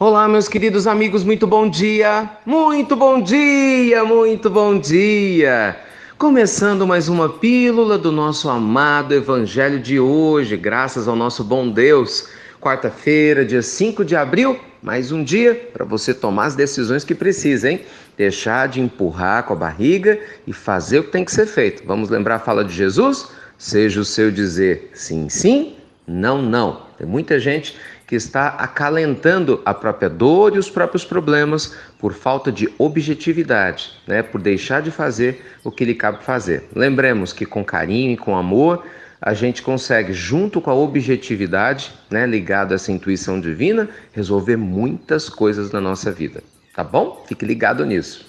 Olá, meus queridos amigos, muito bom dia! Muito bom dia, muito bom dia! Começando mais uma pílula do nosso amado Evangelho de hoje, graças ao nosso bom Deus. Quarta-feira, dia 5 de abril, mais um dia para você tomar as decisões que precisa, hein? Deixar de empurrar com a barriga e fazer o que tem que ser feito. Vamos lembrar a fala de Jesus? Seja o seu dizer sim, sim, não, não. Tem muita gente que está acalentando a própria dor e os próprios problemas por falta de objetividade, né? Por deixar de fazer o que lhe cabe fazer. Lembremos que com carinho e com amor a gente consegue, junto com a objetividade, né, ligada a essa intuição divina, resolver muitas coisas na nossa vida. Tá bom? Fique ligado nisso.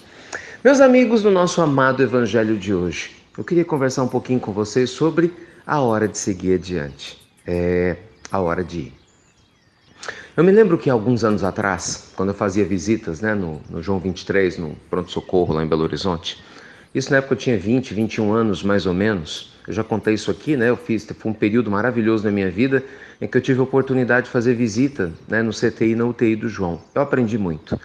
Meus amigos do nosso amado Evangelho de hoje, eu queria conversar um pouquinho com vocês sobre a hora de seguir adiante. É a hora de ir. Eu me lembro que alguns anos atrás, quando eu fazia visitas, né, no João 23, no pronto-socorro lá em Belo Horizonte, isso na época eu tinha 20, 21 anos mais ou menos, eu já contei isso aqui, né, foi um período maravilhoso na minha vida em que eu tive a oportunidade de fazer visita, né, no CTI e na UTI do João. Eu aprendi muito.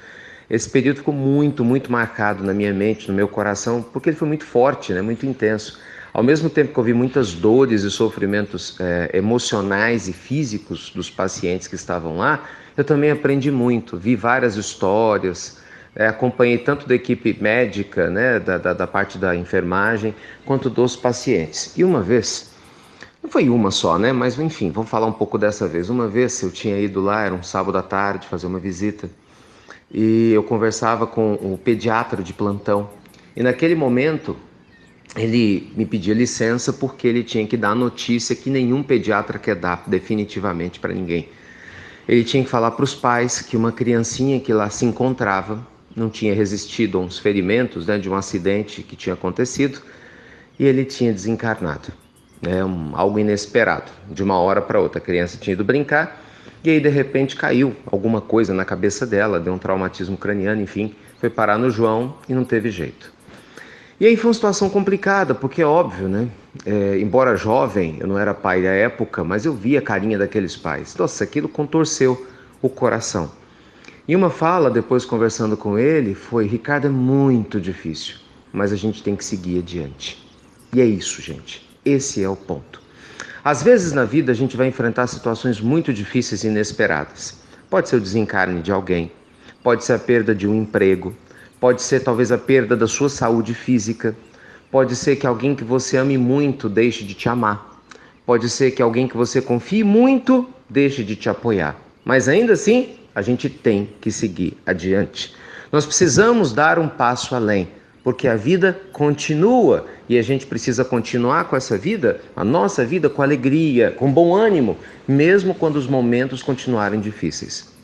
Esse período ficou muito, muito marcado na minha mente, no meu coração, porque ele foi muito forte, né, muito intenso. Ao mesmo tempo que eu vi muitas dores e sofrimentos emocionais e físicos dos pacientes que estavam lá, eu também aprendi muito, vi várias histórias, acompanhei tanto da equipe médica, né, da parte da enfermagem, quanto dos pacientes. E uma vez, não foi uma só, né, mas enfim, vamos falar um pouco dessa vez. Uma vez eu tinha ido lá, era um sábado à tarde, fazer uma visita, e eu conversava com o pediatra de plantão. E naquele momento, ele me pedia licença porque ele tinha que dar a notícia que nenhum pediatra quer dar definitivamente para ninguém. Ele tinha que falar para os pais que uma criancinha que lá se encontrava não tinha resistido a uns ferimentos, né, de um acidente que tinha acontecido, e ele tinha desencarnado. Algo inesperado. De uma hora para outra, a criança tinha ido brincar e aí de repente caiu alguma coisa na cabeça dela, deu um traumatismo craniano, enfim, foi parar no João e não teve jeito. E aí foi uma situação complicada, porque é óbvio, né? Embora jovem, eu não era pai da época, mas eu via a carinha daqueles pais. Nossa, aquilo contorceu o coração. E uma fala, depois conversando com ele, foi: Ricardo, é muito difícil, mas a gente tem que seguir adiante. E é isso, gente. Esse é o ponto. Às vezes na vida a gente vai enfrentar situações muito difíceis e inesperadas. Pode ser o desencarne de alguém, pode ser a perda de um emprego, pode ser talvez a perda da sua saúde física, pode ser que alguém que você ame muito deixe de te amar, pode ser que alguém que você confie muito deixe de te apoiar. Mas ainda assim, a gente tem que seguir adiante. Nós precisamos dar um passo além, porque a vida continua e a gente precisa continuar com essa vida, a nossa vida, com alegria, com bom ânimo, mesmo quando os momentos continuarem difíceis.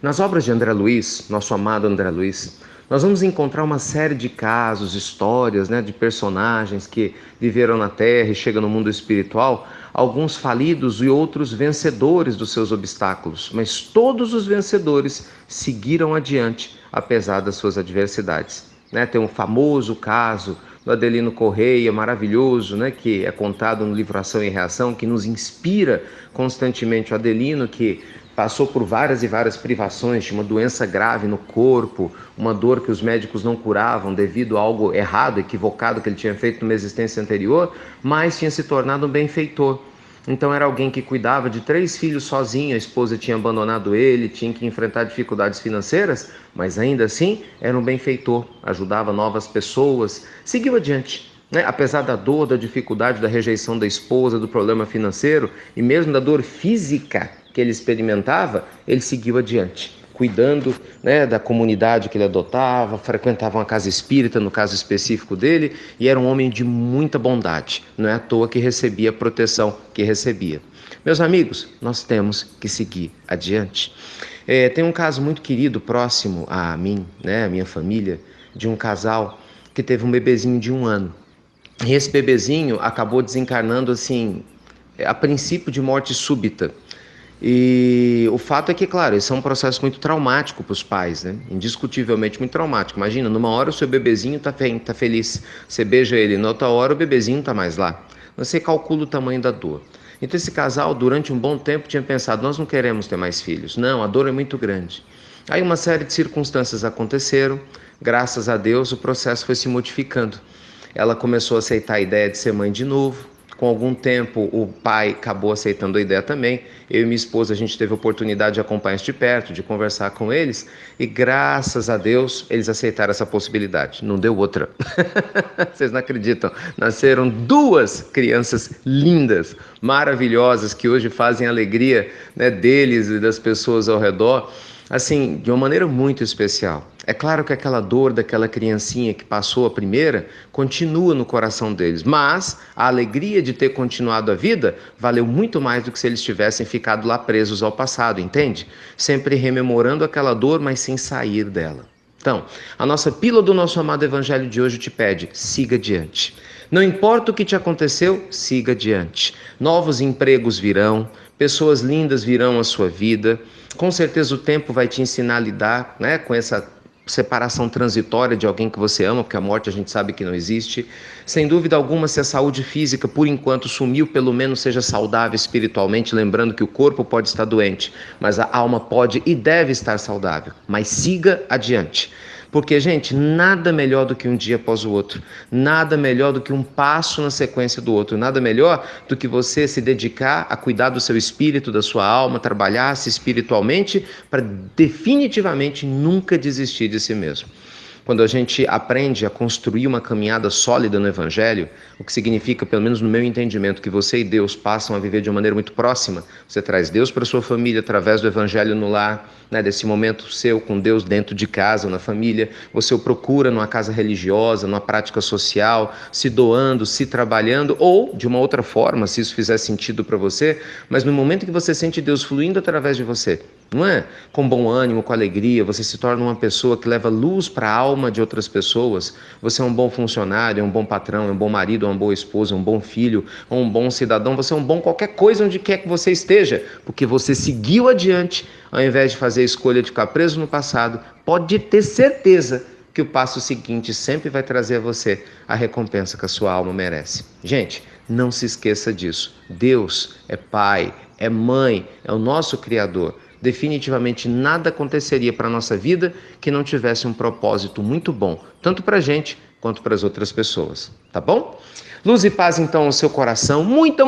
Nas obras de André Luiz, nosso amado André Luiz, nós vamos encontrar uma série de casos, histórias, né, de personagens que viveram na Terra e chegam no mundo espiritual, alguns falidos e outros vencedores dos seus obstáculos, mas todos os vencedores seguiram adiante, apesar das suas adversidades. Tem um famoso caso do Adelino Correia, maravilhoso, que é contado no livro Ação e Reação, que nos inspira constantemente. O Adelino, que passou por várias e várias privações, tinha uma doença grave no corpo, uma dor que os médicos não curavam devido a algo errado, equivocado que ele tinha feito numa existência anterior, mas tinha se tornado um benfeitor. Então era alguém que cuidava de 3 filhos sozinho, a esposa tinha abandonado ele, tinha que enfrentar dificuldades financeiras, mas ainda assim era um benfeitor, ajudava novas pessoas, seguiu adiante. Apesar da dor, da dificuldade, da rejeição da esposa, do problema financeiro e mesmo da dor física que ele experimentava, ele seguiu adiante, cuidando, da comunidade que ele adotava, frequentava uma casa espírita, no caso específico dele, e era um homem de muita bondade. Não é à toa que recebia a proteção que recebia. Meus amigos, nós temos que seguir adiante. Tem um caso muito querido, próximo a mim, a minha família, de um casal que teve um bebezinho de 1 ano. E esse bebezinho acabou desencarnando assim, a princípio de morte súbita. E o fato é que, claro, esse é um processo muito traumático para os pais, indiscutivelmente muito traumático. Imagina, numa hora o seu bebezinho tá feliz, você beija ele, na outra hora o bebezinho tá mais lá. Você calcula o tamanho da dor. Então esse casal, durante um bom tempo, tinha pensado, nós não queremos ter mais filhos. Não, a dor é muito grande. Aí uma série de circunstâncias aconteceram, graças a Deus o processo foi se modificando. Ela começou a aceitar a ideia de ser mãe de novo. Com algum tempo, o pai acabou aceitando a ideia também. Eu e minha esposa, a gente teve a oportunidade de acompanhar isso de perto, de conversar com eles. E graças a Deus, eles aceitaram essa possibilidade. Não deu outra. Vocês não acreditam. Nasceram 2 crianças lindas, maravilhosas, que hoje fazem a alegria, né, deles e das pessoas ao redor, assim, de uma maneira muito especial. É claro que aquela dor daquela criancinha que passou a primeira continua no coração deles, mas a alegria de ter continuado a vida valeu muito mais do que se eles tivessem ficado lá presos ao passado, entende? Sempre rememorando aquela dor, mas sem sair dela. Então, a nossa pílula do nosso amado evangelho de hoje te pede, siga adiante. Não importa o que te aconteceu, siga adiante. Novos empregos virão, pessoas lindas virão à sua vida. Com certeza o tempo vai te ensinar a lidar, né, com essa separação transitória de alguém que você ama, porque a morte a gente sabe que não existe. Sem dúvida alguma, se a saúde física por enquanto sumiu, pelo menos seja saudável espiritualmente, lembrando que o corpo pode estar doente, mas a alma pode e deve estar saudável. Mas siga adiante. Porque, gente, nada melhor do que um dia após o outro, nada melhor do que um passo na sequência do outro, nada melhor do que você se dedicar a cuidar do seu espírito, da sua alma, trabalhar-se espiritualmente para definitivamente nunca desistir de si mesmo. Quando a gente aprende a construir uma caminhada sólida no Evangelho, o que significa, pelo menos no meu entendimento, que você e Deus passam a viver de uma maneira muito próxima. Você traz Deus para a sua família através do Evangelho no lar, né, desse momento seu com Deus dentro de casa ou na família. Você o procura numa casa religiosa, numa prática social, se doando, se trabalhando, ou de uma outra forma, se isso fizer sentido para você, mas no momento que você sente Deus fluindo através de você, não é? Com bom ânimo, com alegria, você se torna uma pessoa que leva luz para a alma de outras pessoas. Você é um bom funcionário, é um bom patrão, é um bom marido, é uma boa esposa, é um bom filho, é um bom cidadão. Você é um bom qualquer coisa onde quer que você esteja, porque você seguiu adiante, ao invés de fazer a escolha de ficar preso no passado. Pode ter certeza que o passo seguinte sempre vai trazer a você a recompensa que a sua alma merece. Gente, não se esqueça disso. Deus é Pai, é Mãe, é o nosso Criador. Definitivamente nada aconteceria para a nossa vida que não tivesse um propósito muito bom, tanto para a gente quanto para as outras pessoas, tá bom? Luz e paz então ao seu coração, muita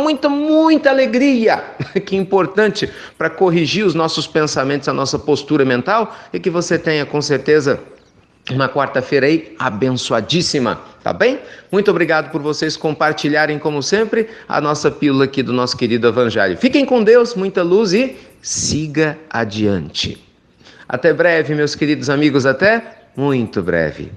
alegria, que é importante para corrigir os nossos pensamentos, a nossa postura mental, e que você tenha com certeza uma quarta-feira aí abençoadíssima, tá bem? Muito obrigado por vocês compartilharem, como sempre, a nossa pílula aqui do nosso querido Evangelho. Fiquem com Deus, muita luz e siga adiante. Até breve, meus queridos amigos, até muito breve.